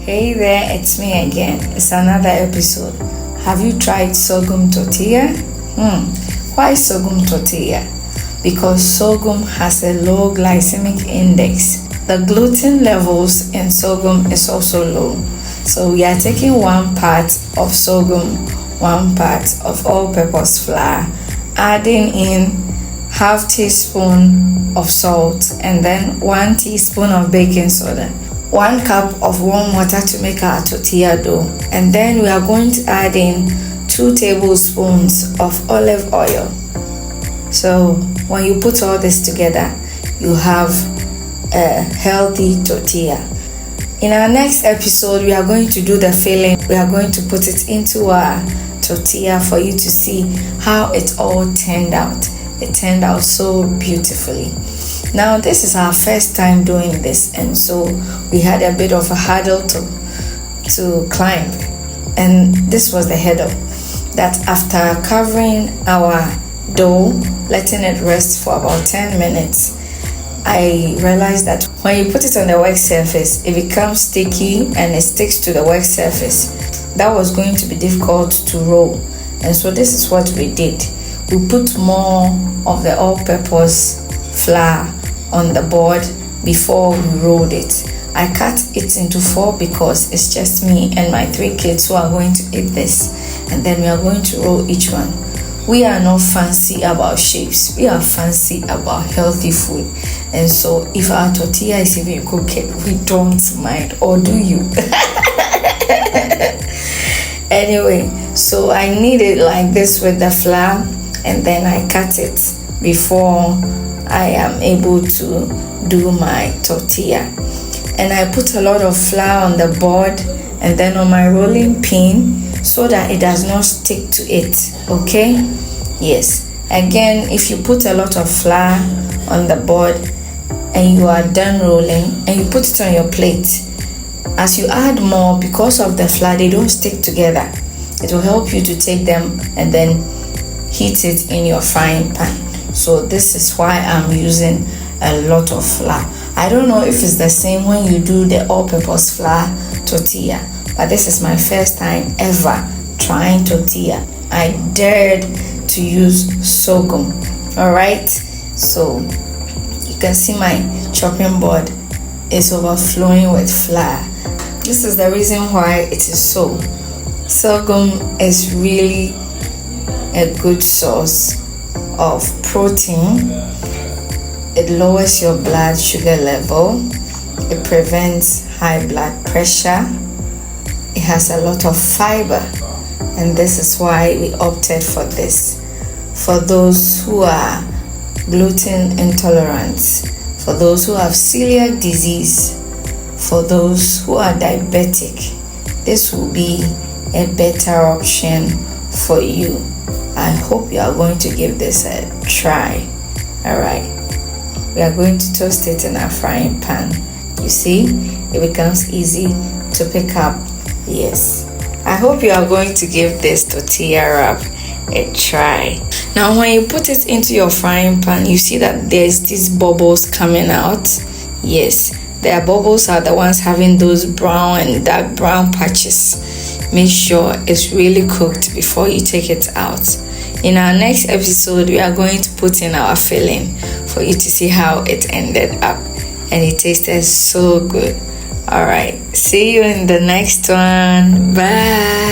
Hey there, it's me again. It's another episode. Have you tried sorghum tortilla? Why sorghum tortilla? Because sorghum has a low glycemic index. The gluten levels in sorghum is also low. So we are taking 1 part of sorghum, 1 part of all-purpose flour, adding in half teaspoon of salt and then 1 teaspoon of baking soda. 1 cup of warm water to make our tortilla dough, and then we are going to add in 2 tablespoons of olive oil. So when you put all this together, you have a healthy tortilla. In our next episode, we are going to do the filling. We are going to put it into our tortilla for you to see how it all turned out. It turned out so beautifully. Now, this is our first time doing this, and so we had a bit of a hurdle to climb. And this was the hurdle, that after covering our dough, letting it rest for about 10 minutes, I realized that when you put it on the work surface, it becomes sticky and it sticks to the work surface. That was going to be difficult to roll. And so this is what we did. We put more of the all-purpose flour on the board before we rolled it. I cut it into 4 because it's just me and my 3 kids who are going to eat this, and then we are going to roll each one. We are not fancy about shapes. We are fancy about healthy food. And so if our tortilla is even cooked, we don't mind. Or do you? Anyway, so I knead it like this with the flour, and then I cut it before I am able to do my tortilla. And I put a lot of flour on the board and then on my rolling pin so that it does not stick to it. Okay? Yes. Again, if you put a lot of flour on the board and you are done rolling and you put it on your plate, as you add more, because of the flour, they don't stick together. It will help you to take them and then heat it in your frying pan. So this is why I'm using a lot of flour. I don't know if it's the same when you do the all-purpose flour tortilla, but this is my first time ever trying tortilla. I dared to use sorghum. Alright, so you can see my chopping board is overflowing with flour. This is the reason why it is so. Sorghum is really a good source of protein. It lowers your blood sugar level. It prevents high blood pressure. It has a lot of fiber, and this is why we opted for this. For those who are gluten intolerant, for those who have celiac disease, for those who are diabetic, this will be a better option for you. I hope you are going to give this a try. Alright, we are going to toast it in our frying pan. You see, it becomes easy to pick up. Yes, I hope you are going to give this tortilla wrap a try. Now when you put it into your frying pan, you see that there's these bubbles coming out. Yes, the bubbles are the ones having those brown and dark brown patches. Make sure it's really cooked before you take it out. In our next episode, we are going to put in our filling for you to see how it ended up, and it tasted so good. Alright, see you in the next one. Bye.